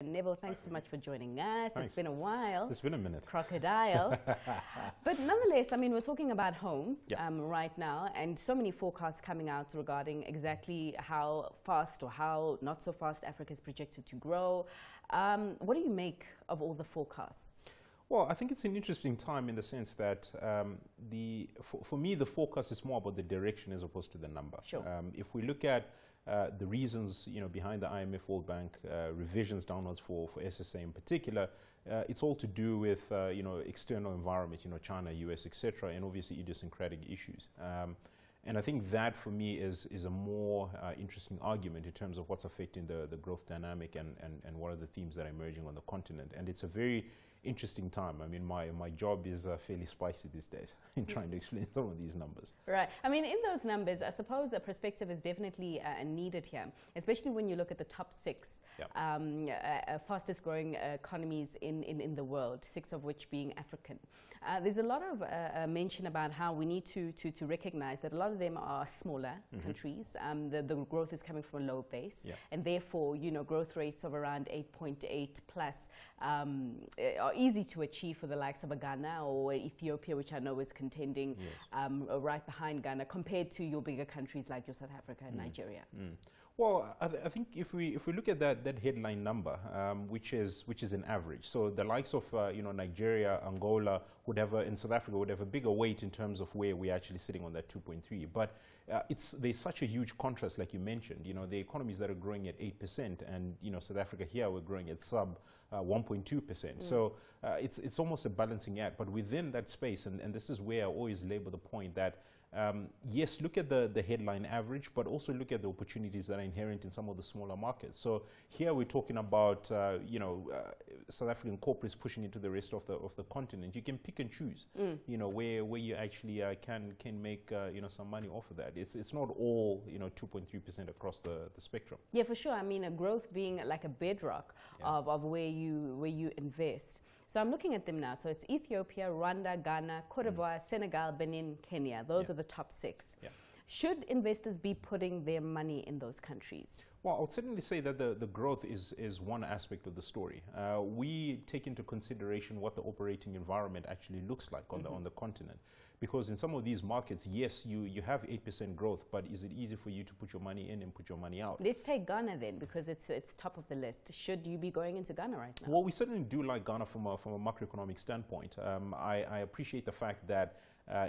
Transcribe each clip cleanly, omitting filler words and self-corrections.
Neville, thanks so much for joining us. Thanks. It's been a while. It's been a minute. Crocodile. But nonetheless, I mean, we're talking about home right now, and so many forecasts coming out regarding exactly how fast or how not so fast Africa is projected to grow. What do you make of all the forecasts? Well, I think it's an interesting time in the sense that for me, the forecast is more about the direction as opposed to the number. Sure. If we look at the reasons, behind the IMF World Bank revisions downwards for SSA in particular, it's all to do with, external environment, China, US, etc., and obviously idiosyncratic issues. And I think that, for me, is a more interesting argument in terms of what's affecting the growth dynamic and what are the themes that are emerging on the continent. And it's a very interesting time. I mean, my job is fairly spicy these days in trying to explain some of these numbers. Right. I mean, in those numbers, I suppose a perspective is definitely needed here, especially when you look at the top 6 fastest growing economies in the world, 6 of which being African. There's a lot of mention about how we need to recognize that a lot of them are smaller countries. The growth is coming from a low base, and therefore, growth rates of around 8.8 plus are easy to achieve for the likes of a Ghana or Ethiopia, which I know is contending right behind Ghana, compared to your bigger countries like your South Africa and Nigeria. Well, I think if we look at that headline number, which is an average, so the likes of Nigeria, Angola, whatever, in South Africa would have a bigger weight in terms of where we're actually sitting on that 2.3. But there's such a huge contrast, like you mentioned. The economies that are growing at 8%, and South Africa here we're growing at sub 1.2%. So it's almost a balancing act. But within that space, and this is where I always labor the point that yes, look at the headline average, but also look at the opportunities that are inherent in some of the smaller markets. So here we're talking about South African corporates pushing into the rest of the continent. You can pick and choose, where you actually can make some money off of that. It's not all 2.3% across the spectrum. Yeah, for sure. I mean, a growth being like a bedrock of where you invest. So I'm looking at them now. So it's Ethiopia, Rwanda, Ghana, Cote d'Ivoire, Senegal, Benin, Kenya. Those are the top 6. Should investors be putting their money in those countries? Well, I would certainly say that the growth is one aspect of the story. We take into consideration what the operating environment actually looks like on the continent. Because in some of these markets, yes, you have 8% growth, but is it easy for you to put your money in and put your money out? Let's take Ghana then, because it's top of the list. Should you be going into Ghana right now? Well, we certainly do like Ghana from a macroeconomic standpoint. I appreciate the fact that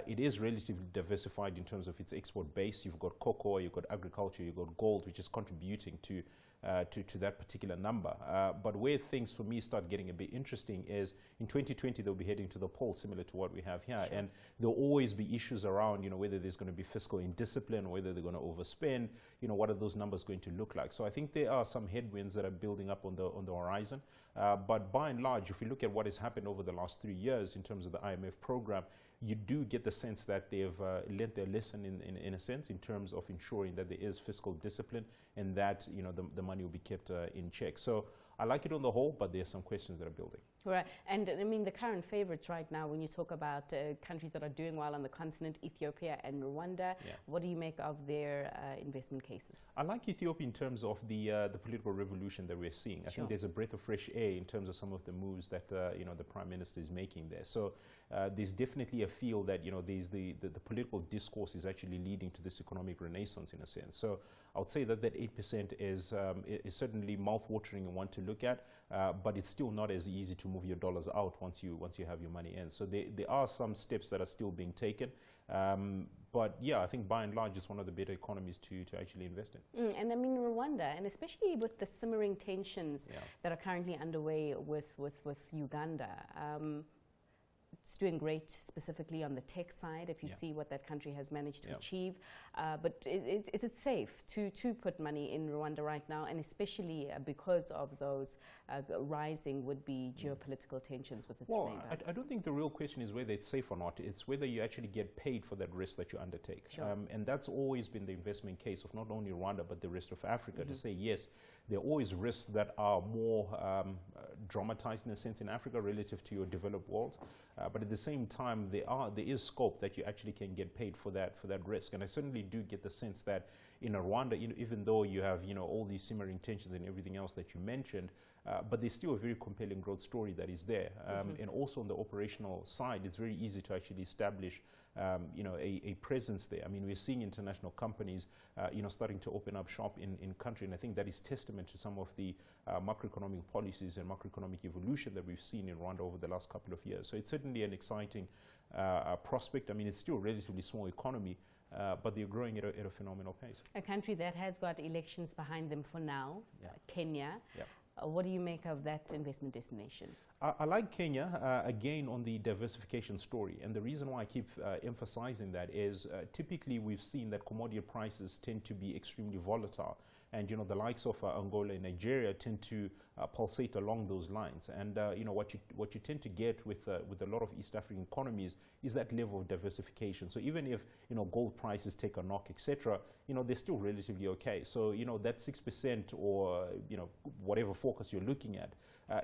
it is relatively diversified in terms of its export base. You've got cocoa, you've got agriculture, you've got gold, which is contributing to that particular number. But where things for me start getting a bit interesting is in 2020 they'll be heading to the polls, similar to what we have here, and there'll always be issues around whether there's going to be fiscal indiscipline, whether they're going to overspend, what are those numbers going to look like. So I think there are some headwinds that are building up on the horizon. But by and large, if we look at what has happened over the last 3 years in terms of the IMF program, you do get the sense that they've learned their lesson in a sense in terms of ensuring that there is fiscal discipline and that the money will be kept in check. So I like it on the whole, but there are some questions that are building. Right, and I mean the current favorites right now when you talk about countries that are doing well on the continent, Ethiopia and Rwanda, what do you make of their investment cases? I like Ethiopia in terms of the political revolution that we're seeing. I think there's a breath of fresh air in terms of some of the moves that the Prime Minister is making there. So there's definitely a feel that there's the political discourse is actually leading to this economic renaissance in a sense. So I would say that 8% is certainly mouth-watering and one to look at, but it's still not as easy to move your dollars out once you have your money in. So there are some steps that are still being taken, but yeah, I think by and large it's one of the better economies to actually invest in. And I mean Rwanda, and especially with the simmering tensions that are currently underway with Uganda. It's doing great specifically on the tech side if you see what that country has managed to achieve. But is it safe to put money in Rwanda right now, and especially because of those rising would-be geopolitical tensions with its neighbor? I don't think the real question is whether it's safe or not. It's whether you actually get paid for that risk that you undertake. And that's always been the investment case of not only Rwanda but the rest of Africa, to say, yes, there are always risks that are more dramatized in a sense in Africa relative to your developed world. But at the same time, there is scope that you actually can get paid for that risk. And I certainly do get the sense that in Rwanda, even though you have all these simmering tensions and everything else that you mentioned, but there's still a very compelling growth story that is there. And also on the operational side, it's very easy to actually establish a presence there. I mean, we're seeing international companies, starting to open up shop in country, and I think that is testament to some of the macroeconomic policies and macroeconomic evolution that we've seen in Rwanda over the last couple of years. So it's certainly an exciting prospect. I mean, it's still a relatively small economy, but they're growing at a phenomenal pace. A country that has got elections behind them for now, Kenya. What do you make of that investment destination? I like Kenya, again, on the diversification story. And the reason why I keep emphasizing that is typically we've seen that commodity prices tend to be extremely volatile. And, the likes of Angola and Nigeria tend to pulsate along those lines. And, what you tend to get with a lot of East African economies is that level of diversification. So even if, gold prices take a knock, etc., they're still relatively okay. So, that 6% or, whatever focus you're looking at,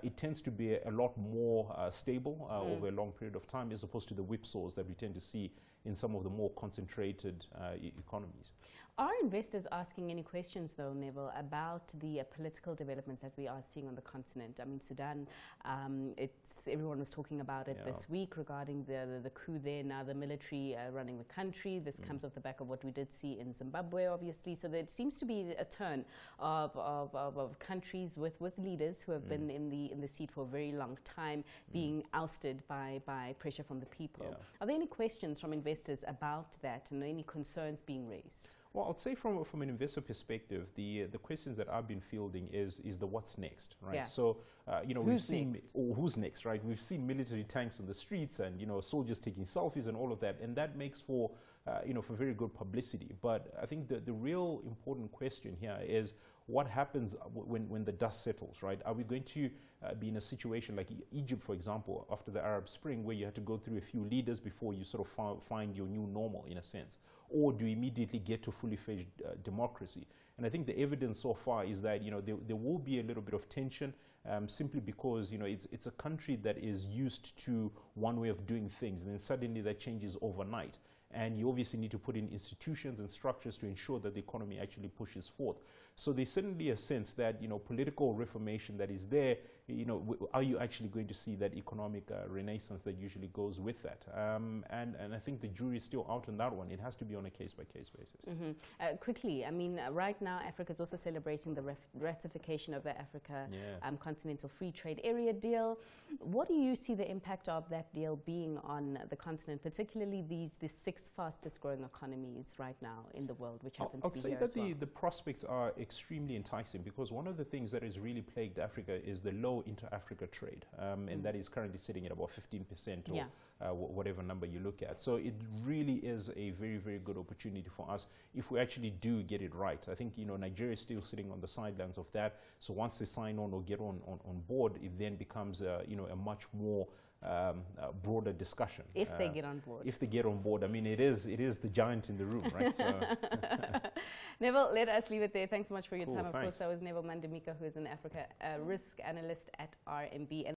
it tends to be a lot more stable over a long period of time, as opposed to the whipsaws that we tend to see in some of the more concentrated economies. Are investors asking any questions, though, Neville, about the political developments that we are seeing on the continent? I mean, Sudan, everyone was talking about it this week regarding the coup there, now the military running the country. This comes off the back of what we did see in Zimbabwe, obviously. So there seems to be a turn of countries with leaders who have been in the seat for a very long time being ousted by pressure from the people. Are there any questions from investors about that and any concerns being raised? Well, I'd say from an investor perspective, the questions that I've been fielding is the what's next, right? So, we've seen who's next, right? We've seen military tanks on the streets and, soldiers taking selfies and all of that, and that makes for very good publicity. But I think the real important question here is what happens when the dust settles, right? Are we going to be in a situation like Egypt, for example, after the Arab Spring, where you had to go through a few leaders before you sort of find your new normal, in a sense? Or do you immediately get to fully fledged democracy? And I think the evidence so far is that there will be a little bit of tension, simply because it's a country that is used to one way of doing things, and then suddenly that changes overnight. And you obviously need to put in institutions and structures to ensure that the economy actually pushes forth. So there's certainly a sense that, political reformation that is there, are you actually going to see that economic renaissance that usually goes with that? And I think the jury is still out on that one. It has to be on a case-by-case basis. Quickly, I mean, right now, Africa is also celebrating the ratification of the Africa Continental Free Trade Area deal. What do you see the impact of that deal being on the continent, particularly the 6 fastest growing economies right now in the world, which happen to be here as well? I'll say that the prospects are extremely enticing, because one of the things that has really plagued Africa is the low inter-Africa trade, and that is currently sitting at about 15% or whatever number you look at. So it really is a very, very good opportunity for us if we actually do get it right. I think, Nigeria is still sitting on the sidelines of that. So once they sign on or get on board, it then becomes, a much more broader discussion. If they get on board. If they get on board. I mean, it is the giant in the room, right? So Neville, let us leave it there. Thanks so much for your time. Of Thanks. course, that was Neville Mandimika, who is an Africa risk analyst at RMB.